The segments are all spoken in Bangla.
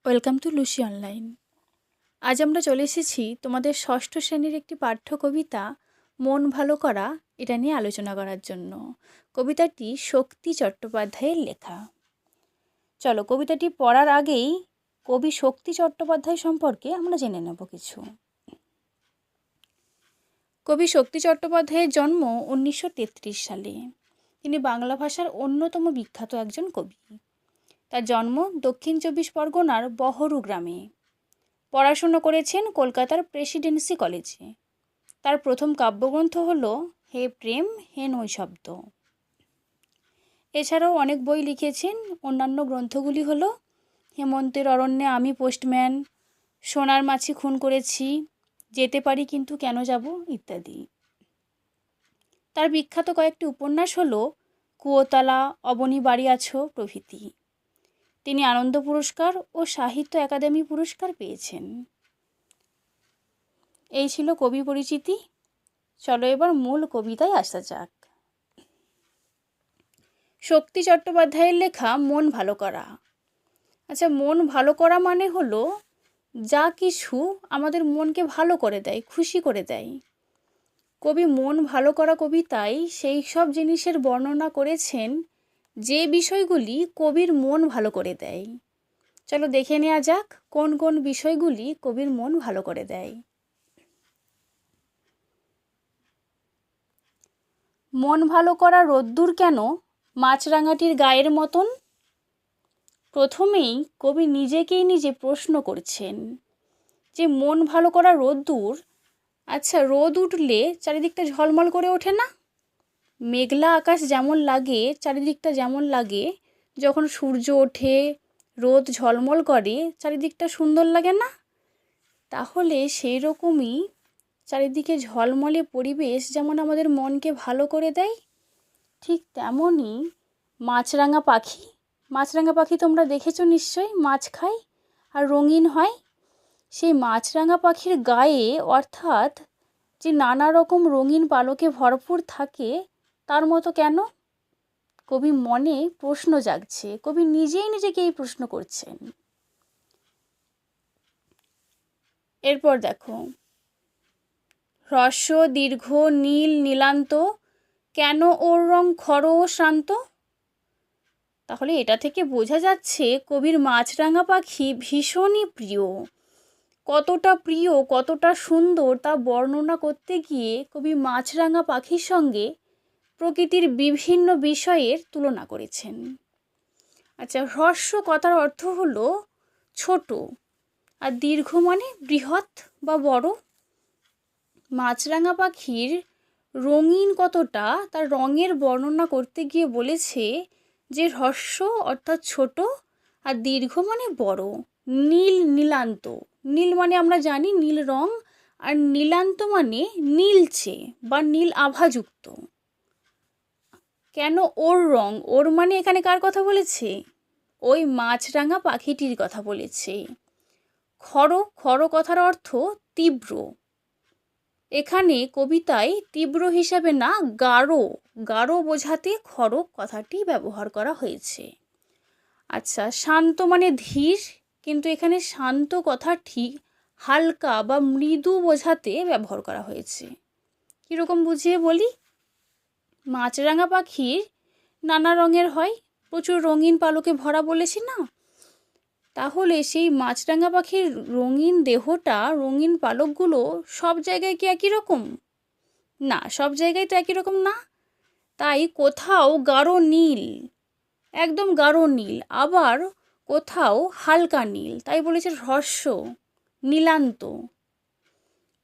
Welcome to Lucy online. আজ আমরা চলে এসেছি তোমাদের ষষ্ঠ শ্রেণীর একটি পাঠ্য কবিতা মন ভালো করা এটা নিয়ে আলোচনা করার জন্য। কবিতাটি শক্তি চট্টোপাধ্যায়ের লেখা। চলো কবিতাটি পড়ার আগেই কবি শক্তি চট্টোপাধ্যায় সম্পর্কে আমরা জেনে নেব কিছু। কবি শক্তি চট্টোপাধ্যায়ের জন্ম 1933 সালে। তিনি বাংলা ভাষার অন্যতম বিখ্যাত একজন কবি। তার জন্ম দক্ষিণ চব্বিশ পরগনার বহরু গ্রামে। পড়াশুনো করেছেন কলকাতার প্রেসিডেন্সি কলেজে। তার প্রথম কাব্যগ্রন্থ হল হে প্রেম হে নৈশব্দ। এছাড়াও অনেক বই লিখেছেন। অন্যান্য গ্রন্থগুলি হল হেমন্তের অরণ্যে আমি পোস্টম্যান, সোনার মাছি খুন করেছি, যেতে পারি কিন্তু কেন যাব ইত্যাদি। তার বিখ্যাত কয়েকটি উপন্যাস হল কুয়োতলা, অবনী বাড়ি আছো প্রভৃতি। তিনি আনন্দ পুরস্কার ও সাহিত্য একাডেমি পুরস্কার পেয়েছেন। এই ছিল কবি পরিচিতি। চলো এবার মূল কবিতায় আসা যাক। শক্তি চট্টোপাধ্যায়ের লেখা মন ভালো করা। আচ্ছা, মন ভালো করা মানে হলো যা কিছু আমাদের মনকে ভালো করে দেয়, খুশি করে দেয়। কবি মন ভালো করা কবিতায় সেই সব জিনিসের বর্ণনা করেছেন যে বিষয়গুলি কবির মন ভালো করে দেয়। চলো দেখে নেওয়া যাক কোন কোন বিষয়গুলি কবির মন ভালো করে দেয়। মন ভালো করা রোদ্দুর কেন মাছরাঙাটির গায়ের মতন? প্রথমেই কবি নিজেকেই নিজে প্রশ্ন করছেন যে মন ভালো করা রোদ্দুর, আচ্ছা রোদ উঠলে চারিদিকটা ঝলমল করে ওঠে না? মেঘলা আকাশ যেমন লাগে, চারিদিকটা যেমন লাগে, যখন সূর্য ওঠে রোদ ঝলমল করে চারিদিকটা সুন্দর লাগে না? তাহলে সেই রকমই চারিদিকে ঝলমলে পরিবেশ যেমন আমাদের মনকে ভালো করে দেয়, ঠিক তেমনই মাছরাঙা পাখি তোমরা দেখেছো নিশ্চয়ই, মাছ খায় আর রঙিন হয়। সেই মাছরাঙা পাখির গায়ে অর্থাৎ যে নানা রকম রঙিন পালকে ভরপুর থাকে, তার মতো কেন? কবি মনে প্রশ্ন জাগছে, কবি নিজেই নিজেকে এই প্রশ্ন করছেন। এরপর দেখো, হ্রস্ব দীর্ঘ নীল নীলান্ত, কেন ওর রং খর ও শ্রান্ত? তাহলে এটা থেকে বোঝা যাচ্ছে কবির মাছরাঙা পাখি ভীষণই প্রিয়। কতটা প্রিয়, কতটা সুন্দর তা বর্ণনা করতে গিয়ে কবি মাছরাঙা পাখির সঙ্গে প্রকৃতির বিভিন্ন বিষয়ের তুলনা করেছেন। আচ্ছা, হ্রস্ব কথার অর্থ হলো ছোট, আর দীর্ঘ মানে বৃহৎ বা বড়। মাছরাঙা পাখির রঙিন কতটা তার রঙের বর্ণনা করতে গিয়ে বলেছে যে হ্রস্ব অর্থাৎ ছোট, আর দীর্ঘ মানে বড়। নীল নীলান্ত, নীল মানে আমরা জানি নীল রং, আর নীলান্ত মানে নীলচে বা নীল আভাযুক্ত। কেন ওর রং, ওর মানে এখানে কার কথা বলেছে? ওই মাছরাঙা পাখিটির কথা বলেছে। খর কথার অর্থ তীব্র। এখানে কবিতায় তীব্র হিসাবে না, গাঢ় বোঝাতে খর কথাটি ব্যবহার করা হয়েছে। আচ্ছা, শান্ত মানে ধীর, কিন্তু এখানে শান্ত কথা ঠিক হালকা বা মৃদু বোঝাতে ব্যবহার করা হয়েছে। কীরকম বুঝিয়ে বলি? মাছরাঙা পাখির নানা রঙের হয়, প্রচুর রঙিন পালকে ভরা বলেছি না? তাহলে সেই মাছরাঙা পাখির রঙিন দেহটা, রঙিন পালকগুলো সব জায়গায় কি একই রকম? না, সব জায়গায় তো একই রকম না। তাই কোথাও গাঢ় নীল, একদম গাঢ় নীল, আবার কোথাও হালকা নীল, তাই বলেছে হ্রস্ব নীলান্ত।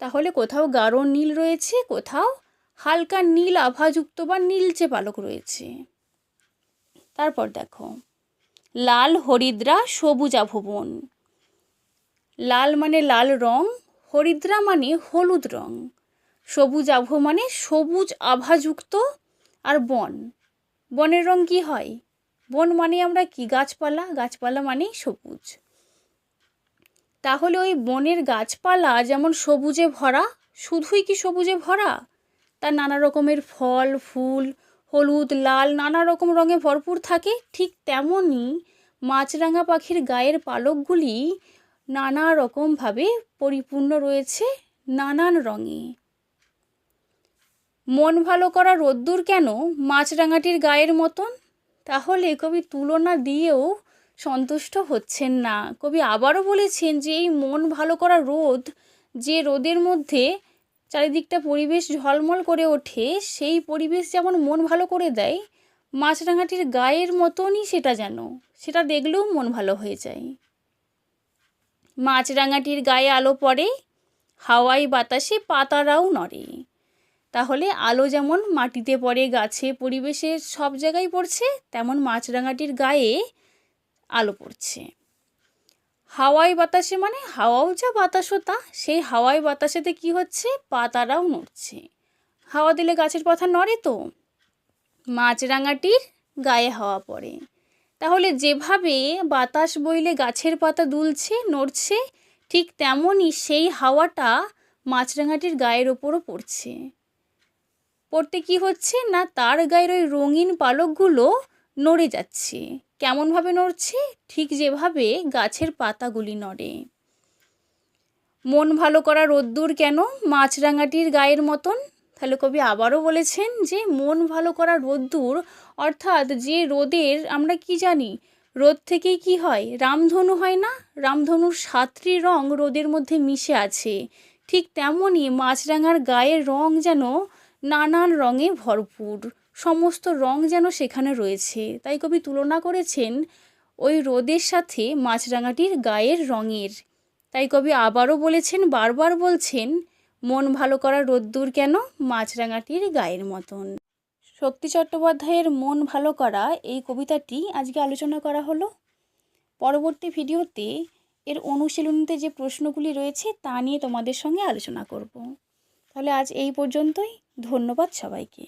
তাহলে কোথাও গাঢ় নীল রয়েছে, কোথাও হালকা নীল আভাযুক্ত বা নীলচে পালক রয়েছে। তারপর দেখো, লাল হরিদ্রা সবুজা ভুবন। লাল মানে লাল রং, হরিদ্রা মানে হলুদ রং, সবুজ আভ মানে সবুজ আভাযুক্ত, আর বনের রং কি হয়? বন মানে আমরা কি? গাছপালা, গাছপালা মানেই সবুজ। তাহলে ওই বনের গাছপালা যেমন সবুজে ভরা, শুধুই কি সবুজে ভরা? তার নানা রকমের ফল ফুল হলুদ লাল নানা রকম রঙে ভরপুর থাকে, ঠিক তেমনই মাছরাঙা পাখির গায়ের পালকগুলি নানা রকমভাবে পরিপূর্ণ রয়েছে, নানান রঙে। মন ভালো করা রোদ্দুর কেন মাছরাঙাটির গায়ের মতন? তাহলে কবি তুলনা দিয়েও সন্তুষ্ট হচ্ছেন না। কবি আবারও বলেছেন যে এই মন ভালো করা রোদ, যে রোদের মধ্যে চারিদিকটা পরিবেশ ঝলমল করে ওঠে, সেই পরিবেশ যেমন মন ভালো করে দেয়, মাছরাঙাটির গায়ের মতনই সেটা যেন, সেটা দেখলেও মন ভালো হয়ে যায়। মাছরাঙাটির গায়ে আলো পড়ে, হাওয়ায় বাতাসে পাতারাও নড়ে। তাহলে আলো যেমন মাটিতে পড়ে, গাছে, পরিবেশে সব জায়গায় পড়ছে, তেমন মাছরাঙাটির গায়ে আলো পড়ছে। হাওয়ায় বাতাসে মানে হাওয়াও যা বাতাসও তা, সেই হাওয়ায় বাতাসেতে কি হচ্ছে, পাতারাও নড়ছে। হাওয়া দিলে গাছের পাতা নড়ে, তো মাছরাঙাটির গায়ে হাওয়া পড়ে। তাহলে যেভাবে বাতাস বইলে গাছের পাতা দুলছে, নড়ছে, ঠিক তেমনই সেই হাওয়াটা মাছরাঙাটির গায়ের ওপরও পড়ছে। পড়তে কি হচ্ছে না, তার গায়ের ওই রঙিন পালকগুলো নড়ে যাচ্ছে। কেমনভাবে নড়ছে? ঠিক যেভাবে গাছের পাতাগুলি নড়ে। মন ভালো করা রোদ্দুর কেন মাছরাঙাটির গায়ের মতন? তাহলে কবি আবারও বলেছেন যে মন ভালো করা রোদ্দুর, অর্থাৎ যে রোদের আমরা কি জানি, রোদ থেকেই কি হয়, রামধনু হয় না? রামধনুর 7টি রং রোদের মধ্যে মিশে আছে। ঠিক তেমনই মাছরাঙার গায়ের রং যেন নানান রঙে ভরপুর, সমস্ত রং যেন সেখানে রয়েছে। তাই কবি তুলনা করেছেন ওই রোদের সাথে মাছরাঙাটির গায়ের রঙের। তাই কবি আবারও বলেছেন, বারবার বলছেন, মন ভালো করা রোদ্দুর কেন মাছরাঙাটির গায়ের মতন। শক্তি চট্টোপাধ্যায়ের মন ভালো করা এই কবিতাটি আজকে আলোচনা করা হলো। পরবর্তী ভিডিওতে এর অনুশীলনীতে যে প্রশ্নগুলি রয়েছে তা নিয়ে তোমাদের সঙ্গে আলোচনা করব। তাহলে আজ এই পর্যন্তই। ধন্যবাদ সবাইকে।